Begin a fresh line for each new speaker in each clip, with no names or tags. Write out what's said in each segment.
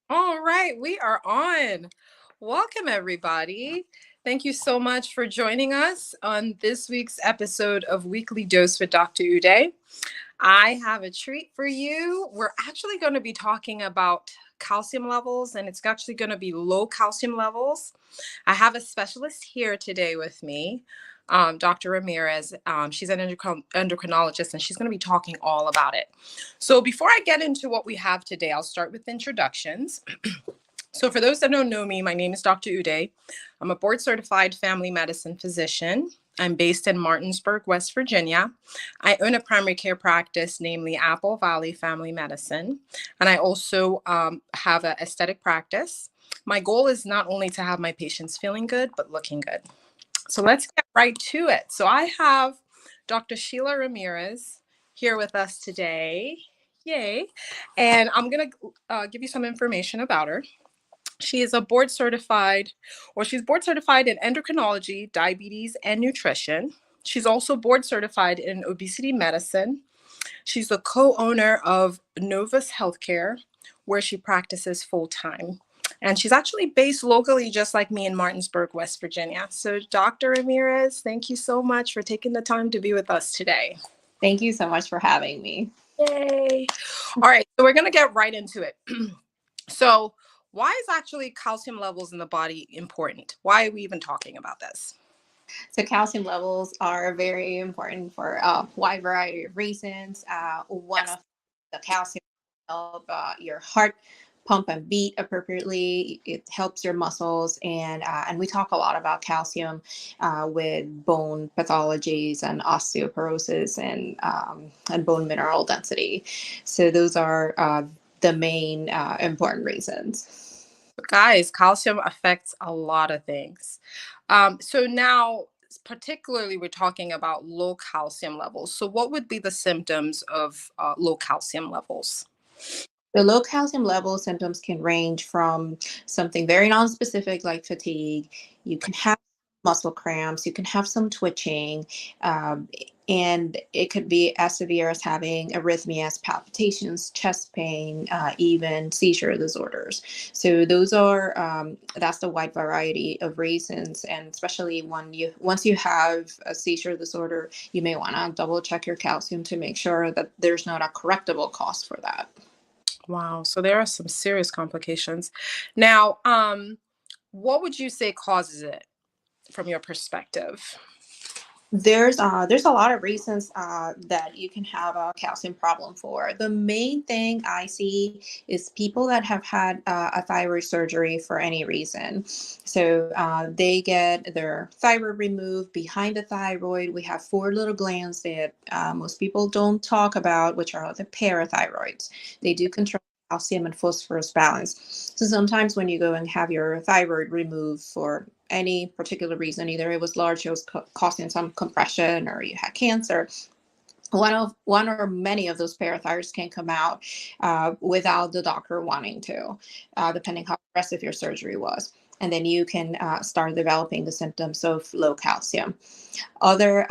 All right, we are on. Welcome, everybody. Thank you so much for joining us on this week's episode of Weekly Dose with Dr. Uday. I have a treat for you. We're actually going to be talking about calcium levels, and it's actually going to be low calcium levels. I have a specialist here today with me, Dr. Ramirez. She's an endocrinologist, and she's going to be talking all about it. So, before I get into what we have today, I'll start with introductions. So, for those that don't know me, my name is Dr. Uday. I'm a board certified family medicine physician. I'm based in Martinsburg, West Virginia. I own a primary care practice, namely Apple Valley Family Medicine. And I also have an aesthetic practice. My goal is not only to have my patients feeling good, but looking good. So let's get right to it. So I have Dr. Sheila Ramirez here with us today. Yay. And I'm going to give you some information about her. She is she's board certified in endocrinology, diabetes, and nutrition. She's also board certified in obesity medicine. She's the co-owner of Novus Healthcare, where she practices full time. And she's actually based locally, just like me, in Martinsburg, West Virginia. So, Dr. Ramirez, thank you so much for taking the time to be with us today.
Thank you so much for having me.
Yay. All right, so we're going to get right into it. So, why is actually calcium levels in the body important? Why are we even talking about this?
So calcium levels are very important for a wide variety of reasons. One
Yes.
of the calcium help your heart pump and beat appropriately. It helps your muscles, and we talk a lot about calcium with bone pathologies and osteoporosis and bone mineral density. So those are the main important reasons.
Guys, calcium affects a lot of things. So now, particularly, we're talking about low calcium levels. So, what would be the symptoms of low calcium levels?
The low calcium level symptoms can range from something very non-specific like fatigue. You can have muscle cramps. You can have some twitching, um, and it could be as severe as having arrhythmias, palpitations, chest pain, even seizure disorders. So those are that's the wide variety of reasons, and especially when once you have a seizure disorder, you may want to double check your calcium to make sure that there's not a correctable cause for that.
Wow. So, there are some serious complications. Now, what would you say causes it from your perspective?
There's a lot of reasons that you can have a calcium problem for. The main thing I see is people that have had a thyroid surgery for any reason. So they get their thyroid removed. Behind the thyroid, we have four little glands that most people don't talk about, which are the parathyroids. They do control calcium and phosphorus balance. So sometimes when you go and have your thyroid removed for any particular reason, either it was large, it was causing some compression, or you had cancer, one or many of those parathyroids can come out without the doctor wanting to, depending how aggressive your surgery was. And then you can start developing the symptoms of low calcium. Other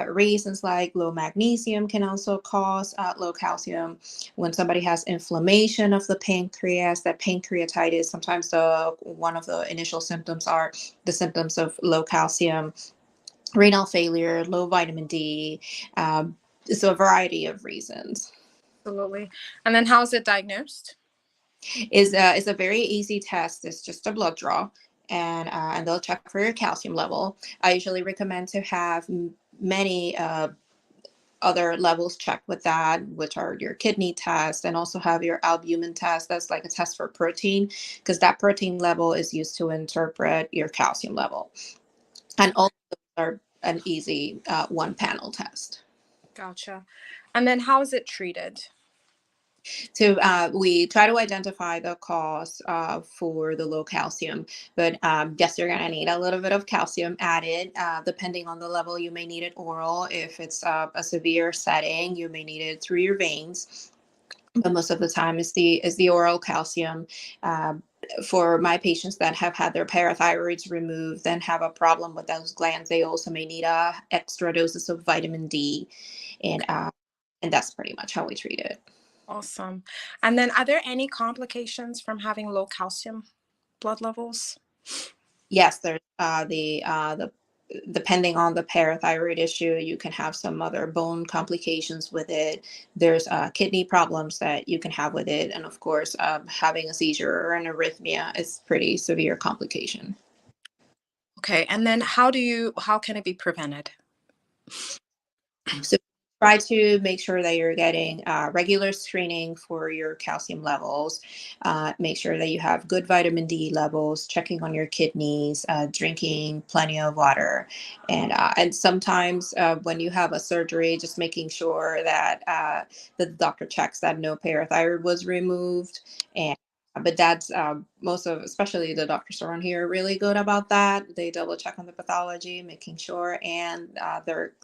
reasons like low magnesium can also cause low calcium. When somebody has inflammation of the pancreas, that pancreatitis, sometimes one of the initial symptoms are the symptoms of low calcium. Renal failure, low vitamin D. So a variety of reasons.
Absolutely. And then, how is it diagnosed?
Is a very easy test. It's just a blood draw, and they'll check for your calcium level. I usually recommend to have many other levels checked with that, which are your kidney test, and also have your albumin test. That's like a test for protein, because that protein level is used to interpret your calcium level. And all of those are an easy one panel test.
Gotcha. And then, how is it treated?
So we try to identify the cause for the low calcium, but yes, you're going to need a little bit of calcium added. Depending on the level, you may need it oral. If it's a severe setting, you may need it through your veins. But most of the time, is the oral calcium. For my patients that have had their parathyroids removed and have a problem with those glands, they also may need a extra doses of vitamin D, and that's pretty much how we treat it.
Awesome. And then are there any complications from having low calcium blood levels?
Yes, there's the depending on the parathyroid issue, you can have some other bone complications with it. There's kidney problems that you can have with it, and of course, having a seizure or an arrhythmia is pretty severe complication.
Okay. And then how can it be prevented?
So try to make sure that you're getting regular screening for your calcium levels. Make sure that you have good vitamin D levels, checking on your kidneys, drinking plenty of water. And sometimes when you have a surgery, just making sure that the doctor checks that no parathyroid was removed. And but that's most of, especially the doctors around here, are really good about that. They double check on the pathology, making sure, and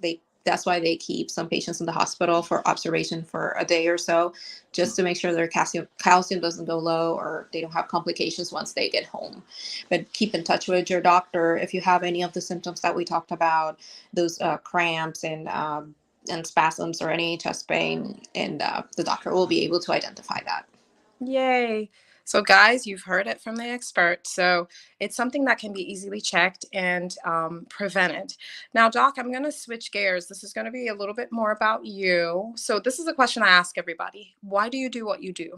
they that's why they keep some patients in the hospital for observation for a day or so, just to make sure their calcium doesn't go low or they don't have complications once they get home. But keep in touch with your doctor if you have any of the symptoms that we talked about, those cramps and spasms or any chest pain, and the doctor will be able to identify that.
Yay. So, guys, you've heard it from the expert. So, it's something that can be easily checked and prevented. Now, Doc, I'm going to switch gears. This is going to be a little bit more about you. So, this is a question I ask everybody. Why do you do what you do?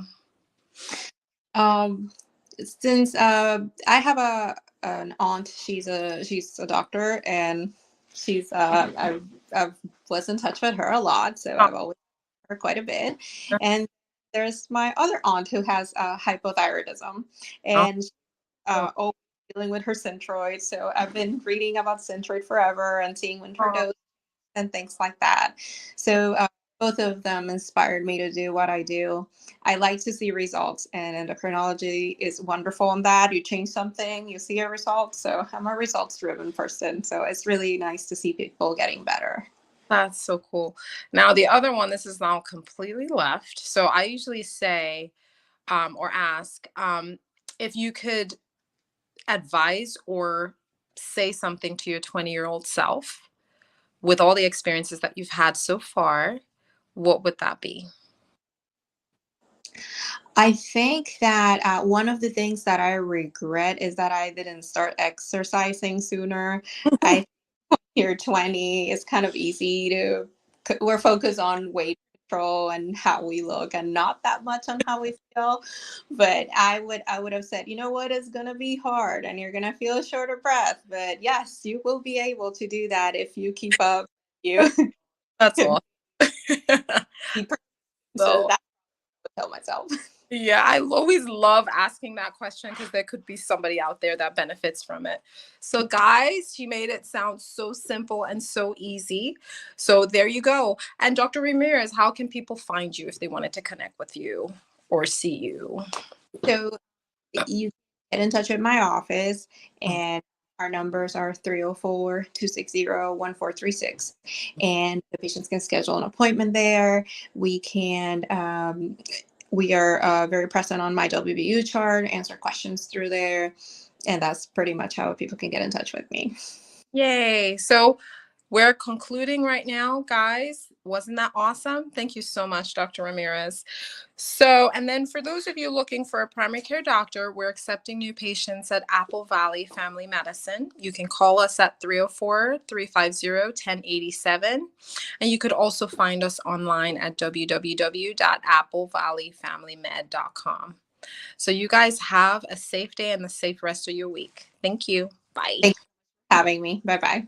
Um, since I have an aunt, she's a doctor, and she's I was in touch with her a lot, so
Oh,
I've always known her quite a bit. And there's my other aunt who has hypothyroidism,
oh,
and always dealing with her Centroid. So I've been reading about Centroid forever and seeing winter
oh,
dose and things like that. So both of them inspired me to do what I do. I like to see results, and endocrinology is wonderful in that. You change something, you see a result. So I'm a results driven person. So it's really nice to see people getting better.
that's so cool. Now, the other one, this is now completely left. So, I usually say or ask if you could advise or say something to your 20-year-old self with all the experiences that you've had so far, what would that be?
I think that one of the things that I regret is that I didn't start exercising sooner. I You're 20, it's kind of easy to, we're focused on weight control and how we look and not that much on how we feel. But I would have said, you know what, it's gonna be hard and you're gonna feel a shorter breath. But yes, you will be able to do that if you keep up. You
That's all.
be so
So,
that would tell myself.
yeah, I always love asking that question because there could be somebody out there that benefits from it. So, guys, she made it sound so simple and so easy. So, there you go. And Dr. Ramirez, how can people find you if they wanted to connect with you or see you?
So you get in touch with my office, and our numbers are 304-260-1436, and the patients can schedule an appointment there. We are very present on my WBU chart, answer questions through there, and that's pretty much how people can get in touch with me.
Yay. So we're concluding right now, guys. Wasn't that awesome? Thank you so much, Dr. Ramirez. So, and then for those of you looking for a primary care doctor, we're accepting new patients at Apple Valley Family Medicine. You can call us at 304-350-1087. And you could also find us online at www.applevalleyfamilymed.com. So you guys have a safe day and a safe rest of your week. Thank you. Bye.
Thanks for having me. Bye bye.